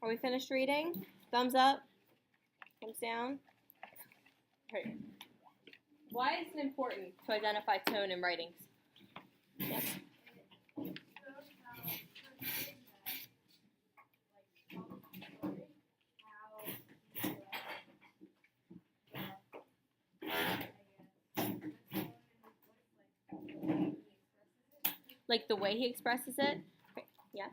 Are we finished reading? Thumbs up? Thumbs down? Right. Why is it important to identify tone in writings? Yes. Like the way he expresses it? Okay. Yes.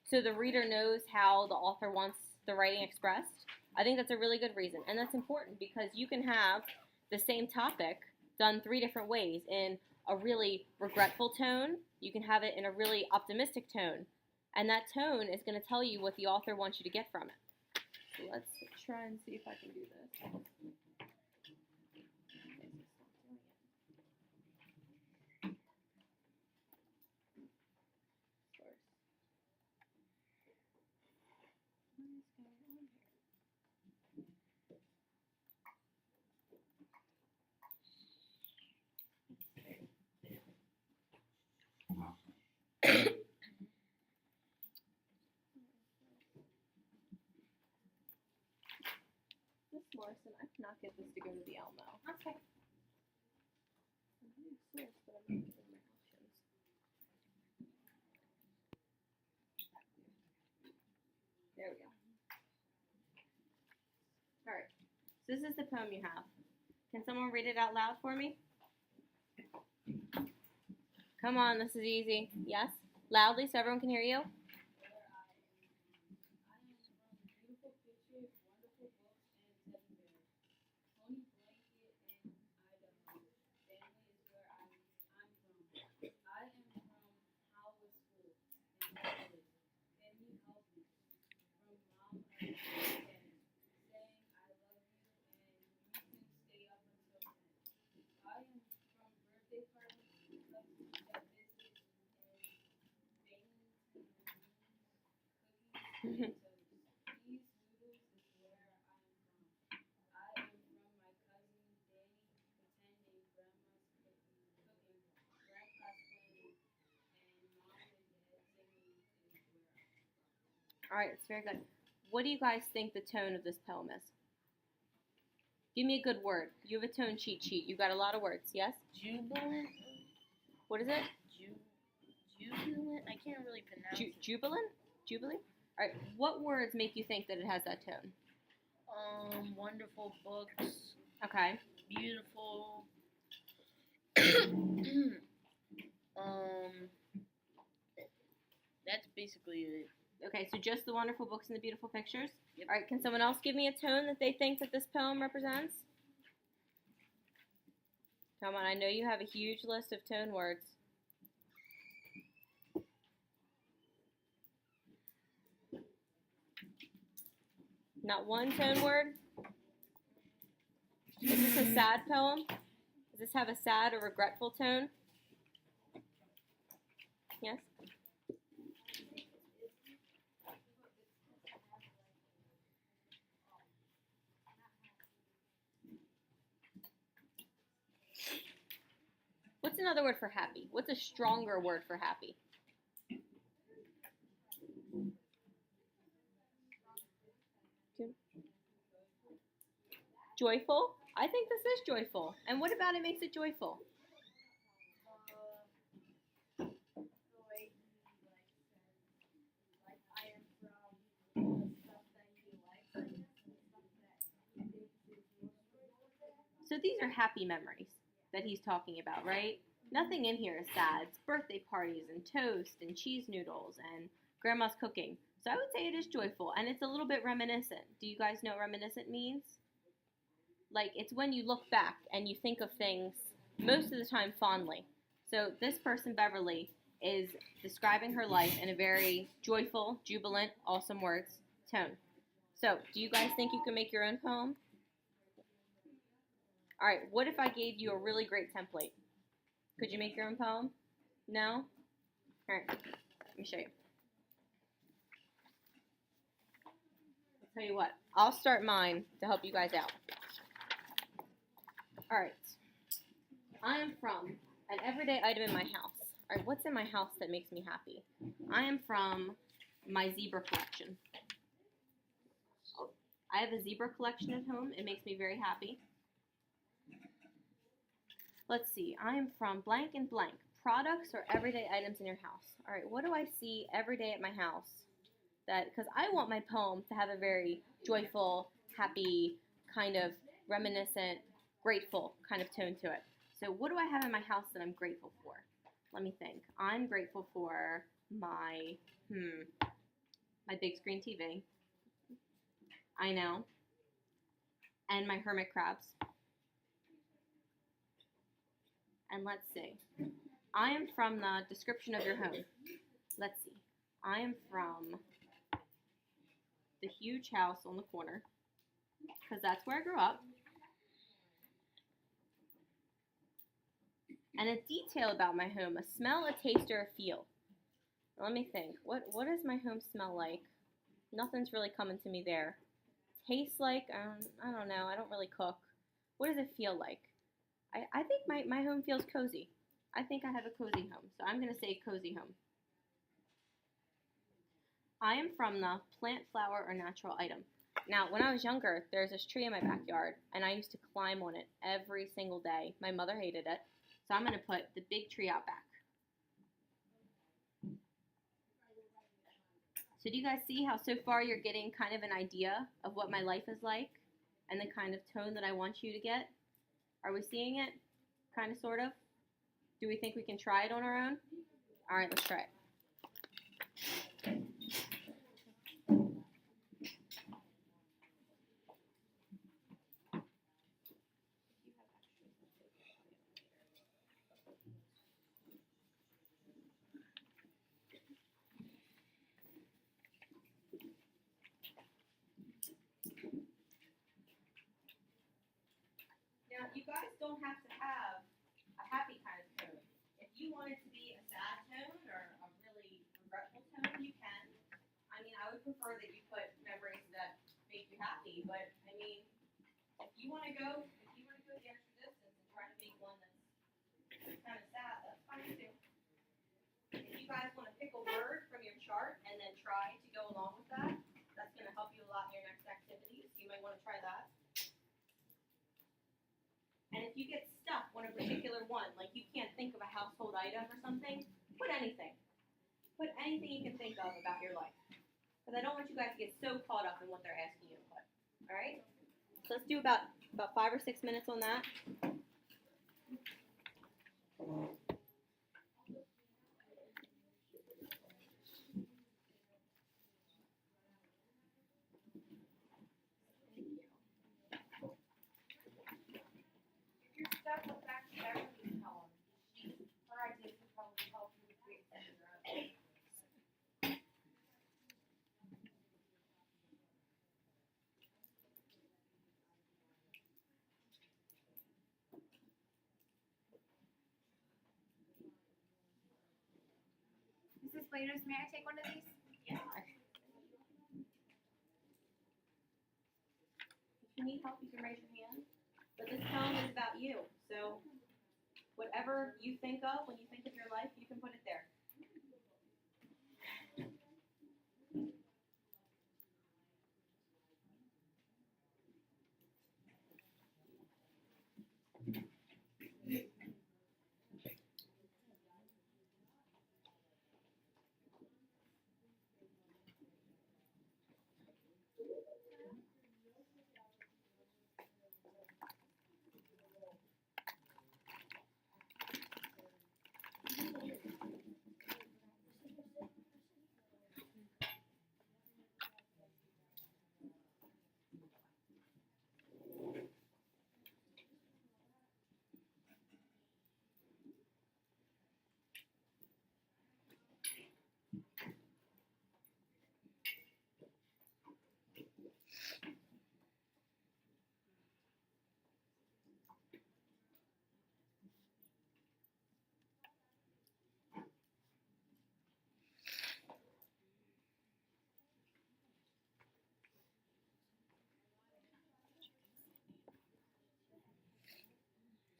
So the reader knows how the author wants the writing expressed. I think that's a really good reason. And that's important because you can have the same topic done 3 different ways. In a really regretful tone, you can have it in a really optimistic tone. And that tone is going to tell you what the author wants you to get from it. So let's try and see if I can do this. Miss Morrison, I cannot get this to go to the Elmo. Okay. I'm getting source, but I'm not getting my options. There we go. Alright. So this is the poem you have. Can someone read it out loud for me? Come on, this is easy. Yes? Loudly so everyone can hear you? Alright, it's very good. What do you guys think the tone of this poem is? Give me a good word. You have a tone cheat sheet. You've got a lot of words, yes? Jubilant. What is it? Jubilant? I can't really pronounce it. Jubilant? Jubilee? Alright, what words make you think that it has that tone? Wonderful books. Okay. Beautiful. That's basically it. Okay, so just the wonderful books and the beautiful pictures? Yep. Alright, can someone else give me a tone that they think that this poem represents? Come on, I know you have a huge list of tone words. Not one tone word? Is this a sad poem? Does this have a sad or regretful tone? Yes? What's another word for happy? What's a stronger word for happy? Joyful? I think this is joyful. And what about it makes it joyful? So these are happy memories that he's talking about, right? Nothing in here is sad. It's birthday parties and toast and cheese noodles and grandma's cooking. So I would say it is joyful and it's a little bit reminiscent. Do you guys know what reminiscent means? Like it's when you look back and you think of things most of the time fondly. So this person, Beverly, is describing her life in a very joyful, jubilant, awesome words tone. So do you guys think you can make your own poem? All right, what if I gave you a really great template? Could you make your own poem? No? All right, let me show you. I'll tell you what, I'll start mine to help you guys out. All right, I am from an everyday item in my house. All right, what's in my house that makes me happy? I am from my zebra collection. I have a zebra collection at home. It makes me very happy. Let's see. I am from blank and blank. Products or everyday items in your house. All right, what do I see every day at my house? Because I want my poem to have a very joyful, happy, kind of reminiscent, grateful kind of tone to it. So what do I have in my house that I'm grateful for? Let me think. I'm grateful for my big screen TV. I know. And my hermit crabs. And let's see. I am from the description of your home. Let's see. I am from the huge house on the corner, because that's where I grew up. And a detail about my home, a smell, a taste, or a feel. Let me think. What does my home smell like? Nothing's really coming to me there. Taste like? I don't know. I don't really cook. What does it feel like? I think my home feels cozy. I think I have a cozy home, so I'm going to say cozy home. I am from the plant, flower, or natural item. Now, when I was younger, there's this tree in my backyard, and I used to climb on it every single day. My mother hated it, so I'm going to put the big tree out back. So do you guys see how so far you're getting kind of an idea of what my life is like and the kind of tone that I want you to get? Are we seeing it? Kind of, sort of? Do we think we can try it on our own? All right, let's try it. Now, you guys don't have to have a happy kind of tone. If you want it to be a sad tone or a really regretful tone, you can. I mean, I would prefer that you put memories that make you happy, but I mean, if you want to go the extra distance and try to make one that's kind of sad, that's fine too. If you guys want to pick a word from your chart and then try to go along with that, that's going to help you a lot in your next activities. You might want to try that. And if you get stuck on a particular one, like you can't think of a household item or something, put anything. Put anything you can think of about your life. Because I don't want you guys to get so caught up in what they're asking you to put. All right? So let's do about 5 or 6 minutes on that. Mrs. Bladers, may I take one of these? Yeah. If you need help, you can raise your hand. But this poem is about you. So whatever you think of when you think of your life, you can put it there.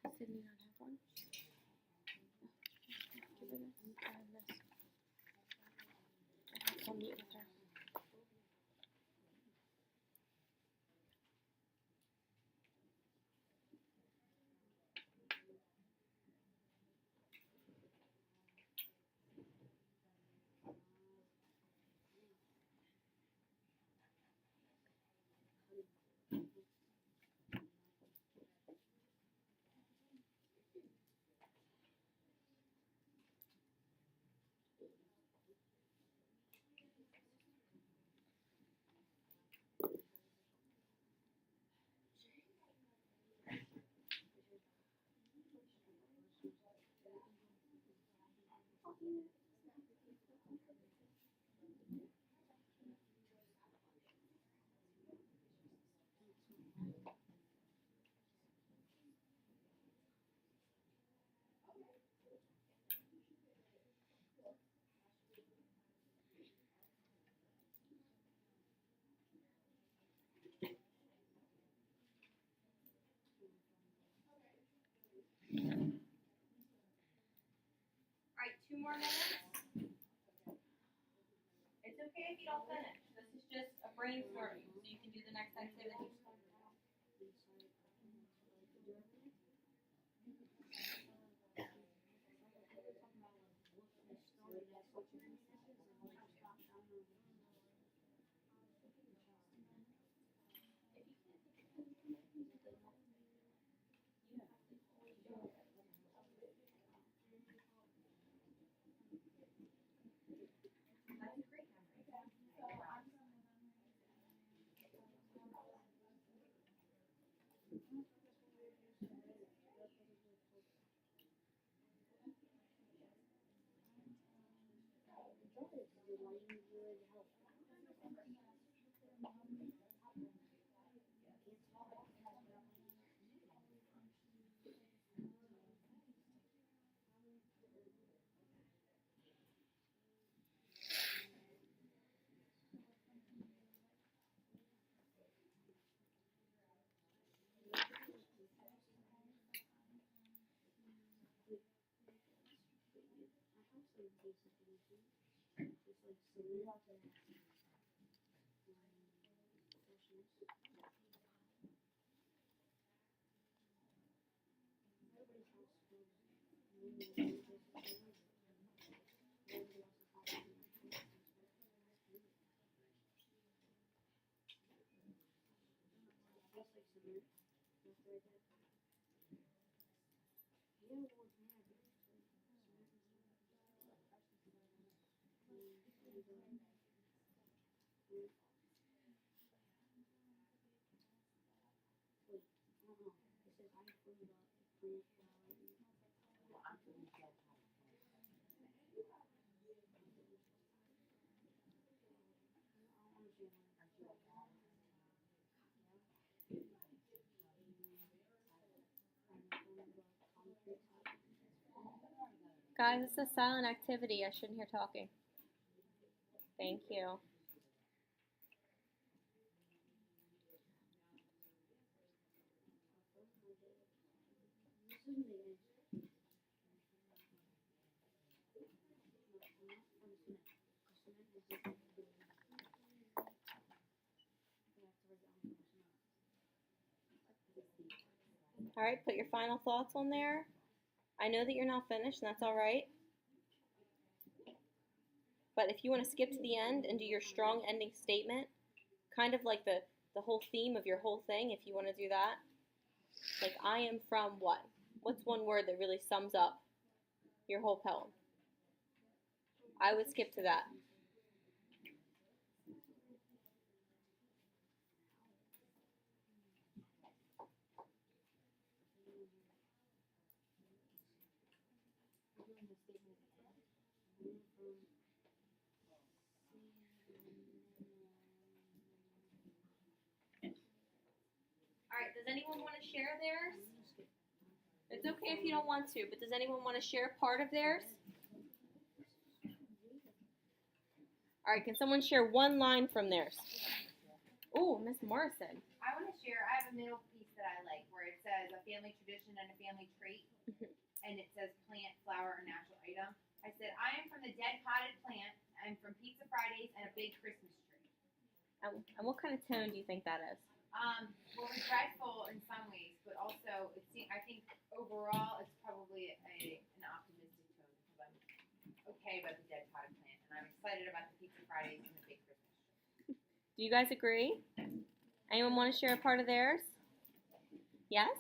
Does Sydney not have one? Give her this. I'll meet with her. Alright, 2 more minutes. It's okay if you don't finish. This is just a brainstorming, so you can do the next activity. Guys, it's a silent activity. I shouldn't hear talking. Thank you. All right, put your final thoughts on there. I know that you're not finished, and that's all right. But if you want to skip to the end and do your strong ending statement, kind of like the whole theme of your whole thing, if you want to do that. Like, I am from what? What's one word that really sums up your whole poem? I would skip to that. Alright, does anyone want to share theirs? It's okay if you don't want to, but does anyone want to share part of theirs? Alright, can someone share one line from theirs? Oh, Miss Morrison. I want to share, I have a middle piece that I like where it says a family tradition and a family trait, and it says plant, flower, or natural item. I said, I am from the dead potted plant, I'm from Pizza Fridays, and And what kind of tone do you think that is? Well, regretful in some ways, but also I think overall it's probably an optimistic tone because I'm okay about the dead potted plant and I'm excited about the pizza Fridays and the big Christmas tree. Do you guys agree? Anyone want to share a part of theirs? Yes?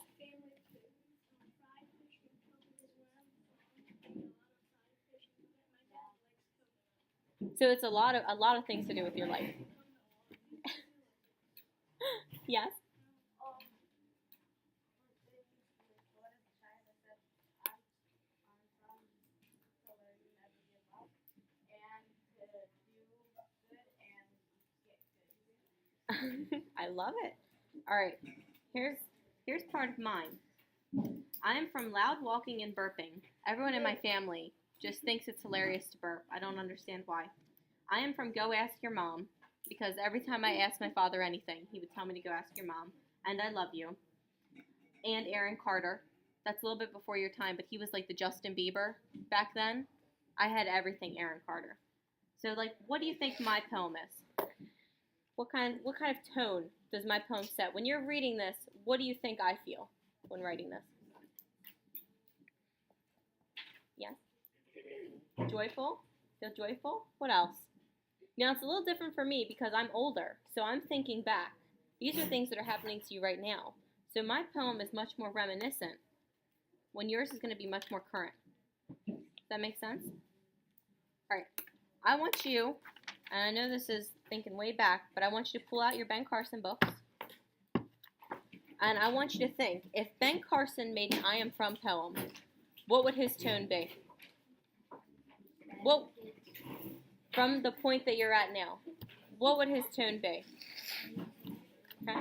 So it's a lot of things to do with your life. Yes? I love it. All right, here's part of mine. I am from loud walking and burping. Everyone in my family just thinks it's hilarious to burp. I don't understand why. I am from Go Ask Your Mom because every time I asked my father anything, he would tell me to go ask your mom. And I love you. And Aaron Carter. That's a little bit before your time, but he was like the Justin Bieber back then. I had everything Aaron Carter. So, like, what do you think my poem is? What kind of tone does my poem set? When you're reading this, what do you think I feel when writing this? Yes? Joyful? Feel joyful? What else? Now, it's a little different for me because I'm older, so I'm thinking back. These are things that are happening to you right now. So my poem is much more reminiscent, when yours is going to be much more current. Does that make sense? All right. I want you, and I know this is thinking way back, but I want you to pull out your Ben Carson books. And I want you to think, if Ben Carson made an I Am From poem, what would his tone be? What, from the point that you're at now, what would his tone be? Okay?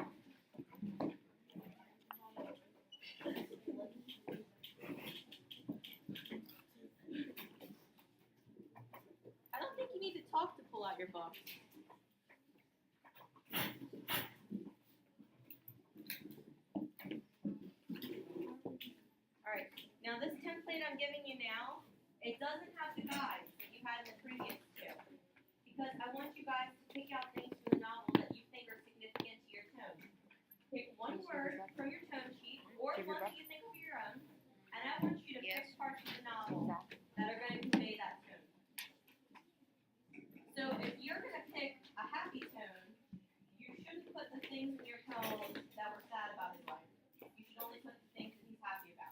I don't think you need to talk to pull out your book. Alright, now this template I'm giving you now, it doesn't have the guides that you had in the previous two. Because I want you guys to pick out things from the novel that you think are significant to your tone. Pick one word from your tone sheet, or one that you think will be your own, and I want you to pick parts of the novel that are going to convey that tone. So if you're going to pick a happy tone, you shouldn't put the things in your poem that were sad about his life. You should only put the things that he's happy about.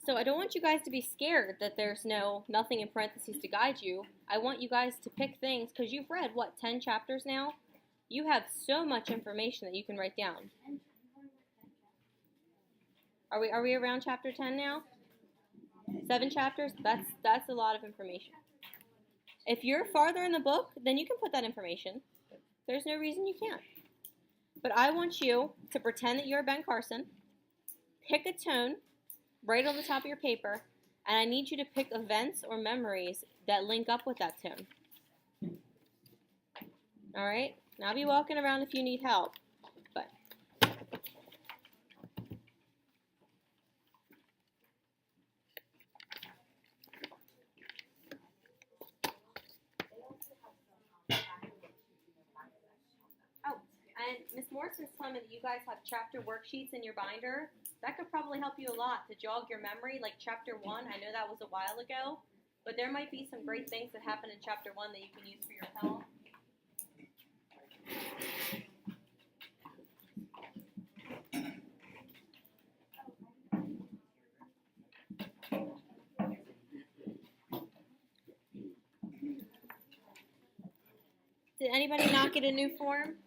So I don't want you guys to be scared that there's nothing in parentheses to guide you. I want you guys to pick things, because you've read, 10 chapters now? You have so much information that you can write down. Are we around chapter 10 now? 7 chapters? That's a lot of information. If you're farther in the book, then you can put that information. There's no reason you can't. But I want you to pretend that you're Ben Carson, pick a tone, right on the top of your paper, and I need you to pick events or memories that link up with that tone. All right? Now I'll be walking around if you need help. But oh, and Miss Morrison's telling me that you guys have chapter worksheets in your binder. That could probably help you a lot to jog your memory, like chapter 1. I know that was a while ago, but there might be some great things that happen in chapter 1 that you can use for your poem. Did anybody not get a new form?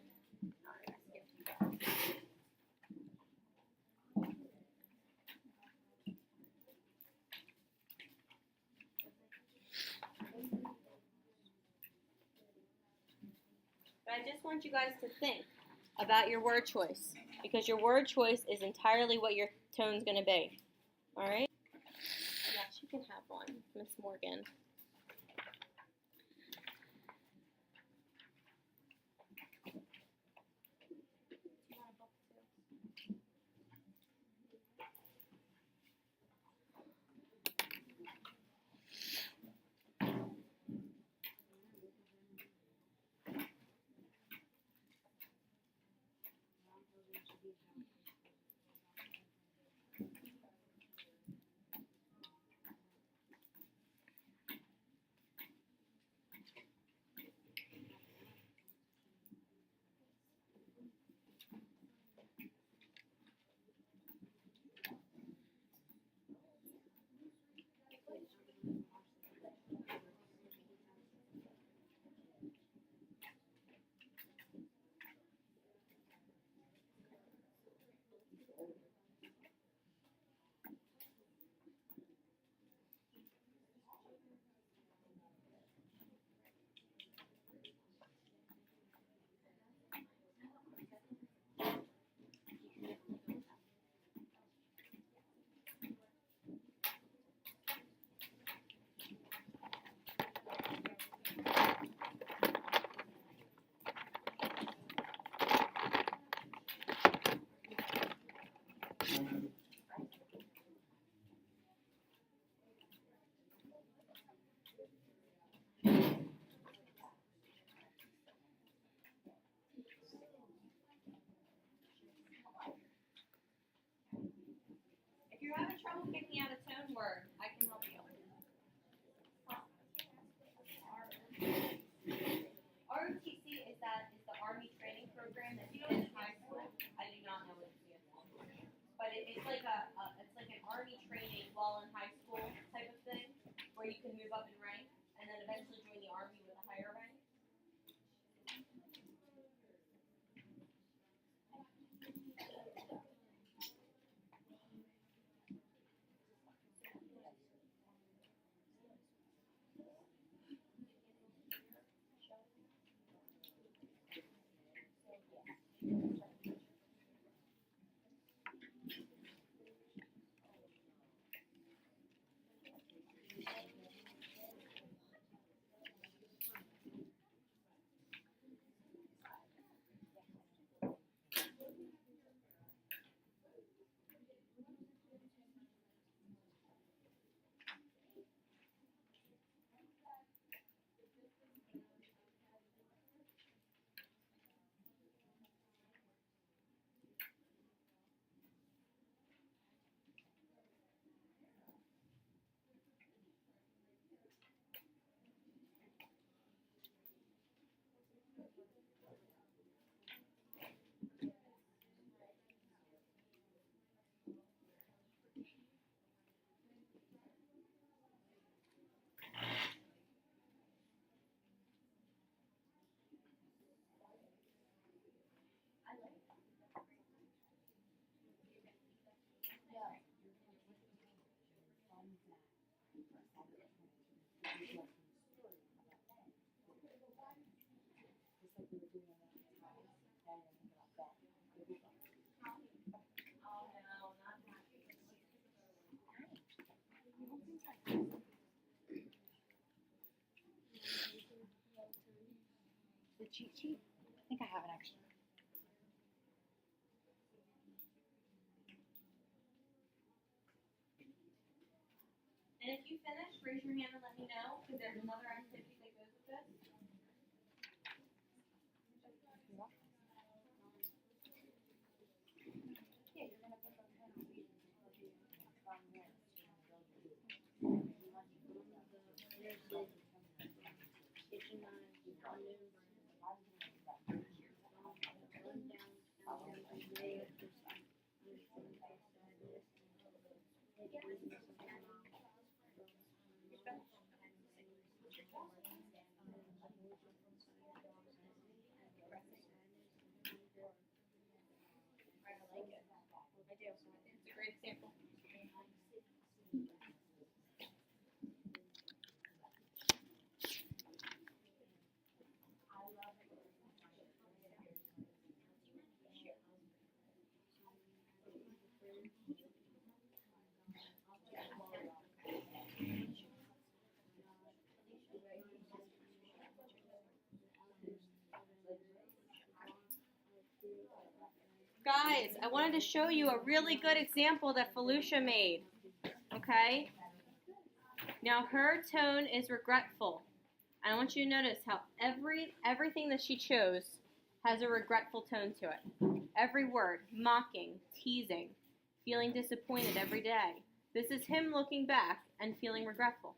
I just want you guys to think about your word choice because your word choice is entirely what your tone's going to be. All right? Yes, you can have one, Miss Morgan. If you're having trouble picking out a tone word, I can help you. ROTC is the Army training program that you get in high school. I do not know what it is, but it's like an Army training while in high school type of thing, where you can move up in rank and then eventually join the Army with a higher rank. The cheat sheet? I think I have an extra. And if you finish, raise your hand and let me know, because there's another activity that goes with this. Yeah, you're gonna put those in. From there. It's a great example. Guys, I wanted to show you a really good example that Felicia made. Okay? Now her tone is regretful. And I want you to notice how everything that she chose has a regretful tone to it. Every word, mocking, teasing, feeling disappointed every day. This is him looking back and feeling regretful.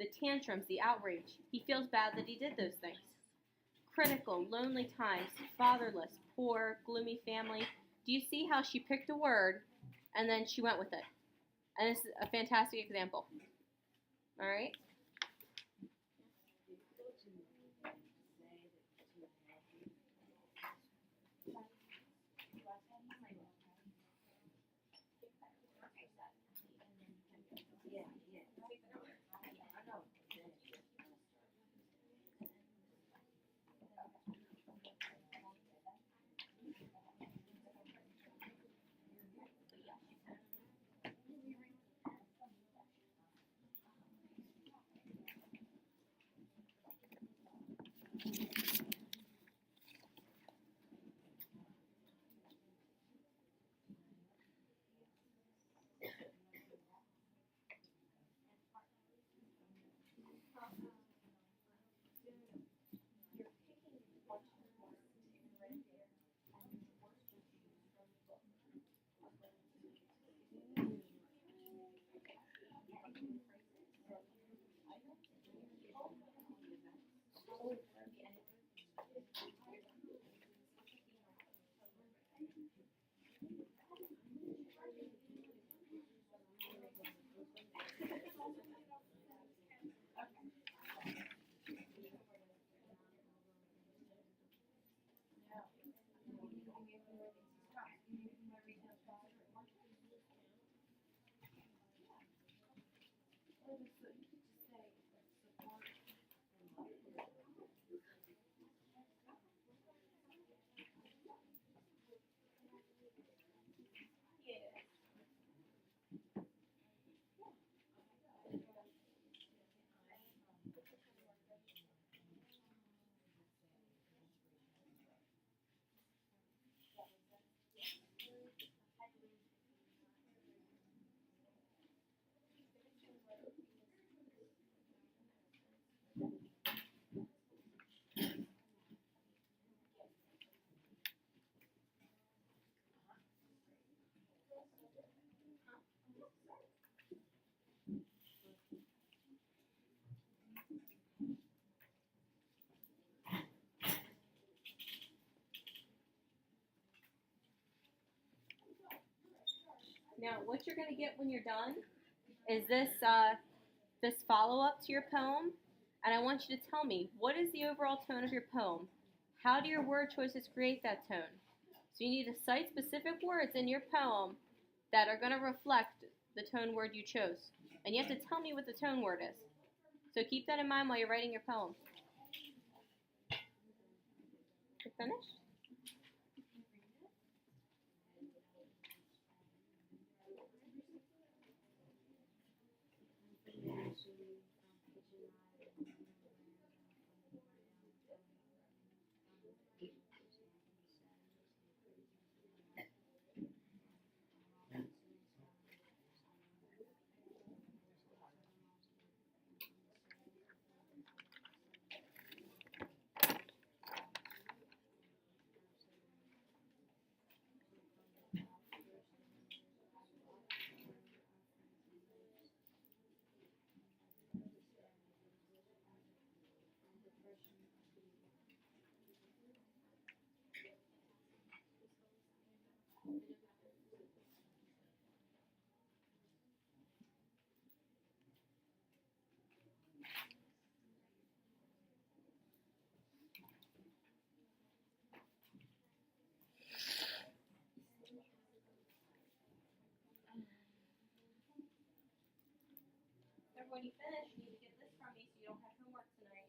The tantrums, the outrage. He feels bad that he did those things. Critical, lonely times, fatherless, poor, gloomy family. Do you see how she picked a word and then she went with it? And this is a fantastic example. All right? Now, what you're going to get when you're done is this follow-up to your poem, and I want you to tell me, what is the overall tone of your poem? How do your word choices create that tone? So you need to cite specific words in your poem that are going to reflect the tone word you chose. And you have to tell me what the tone word is. So keep that in mind while you're writing your poem. You finished? When you finish, you need to get this from me so you don't have homework tonight.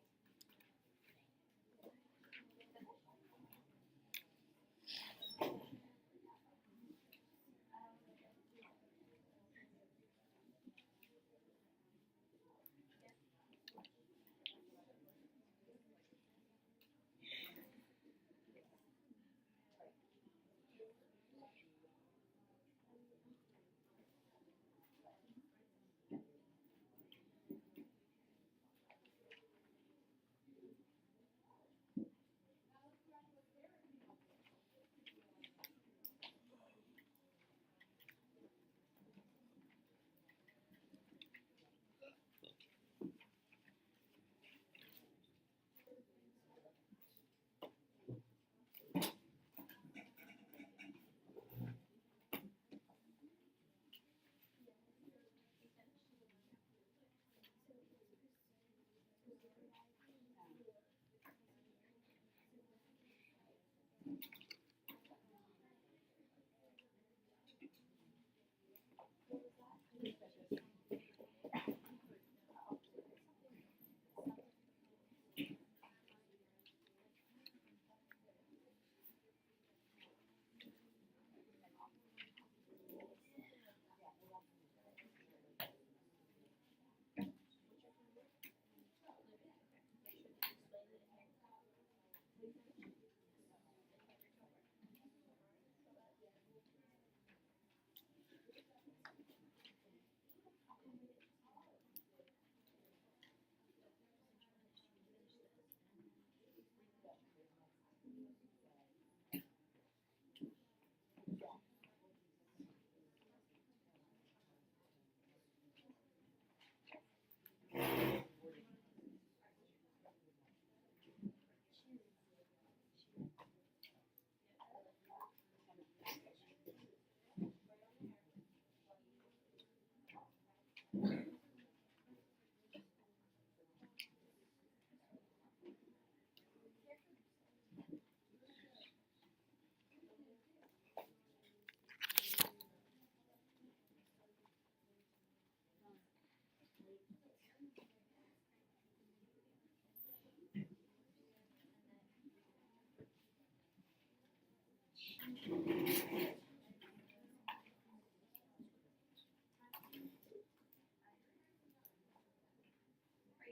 Alright, you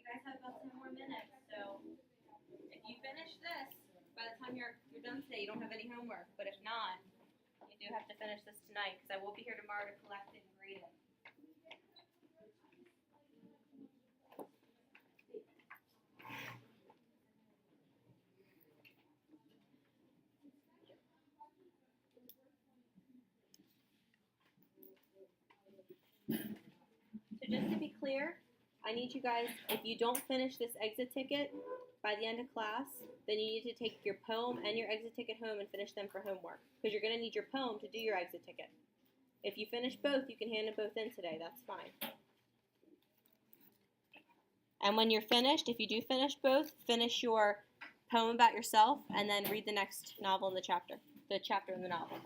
guys have about 10 more minutes, so if you finish this, by the time you're done today, you don't have any homework. But if not, you do have to finish this tonight, because I will be here tomorrow to collect it and grade it. So just to be clear, I need you guys, if you don't finish this exit ticket by the end of class, then you need to take your poem and your exit ticket home and finish them for homework. Because you're going to need your poem to do your exit ticket. If you finish both, you can hand them both in today. That's fine. And when you're finished, if you do finish both, finish your poem about yourself and then read the next novel in the chapter in the novel.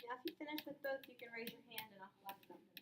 Now, if you finish with both, you can raise your hand and I'll collect them.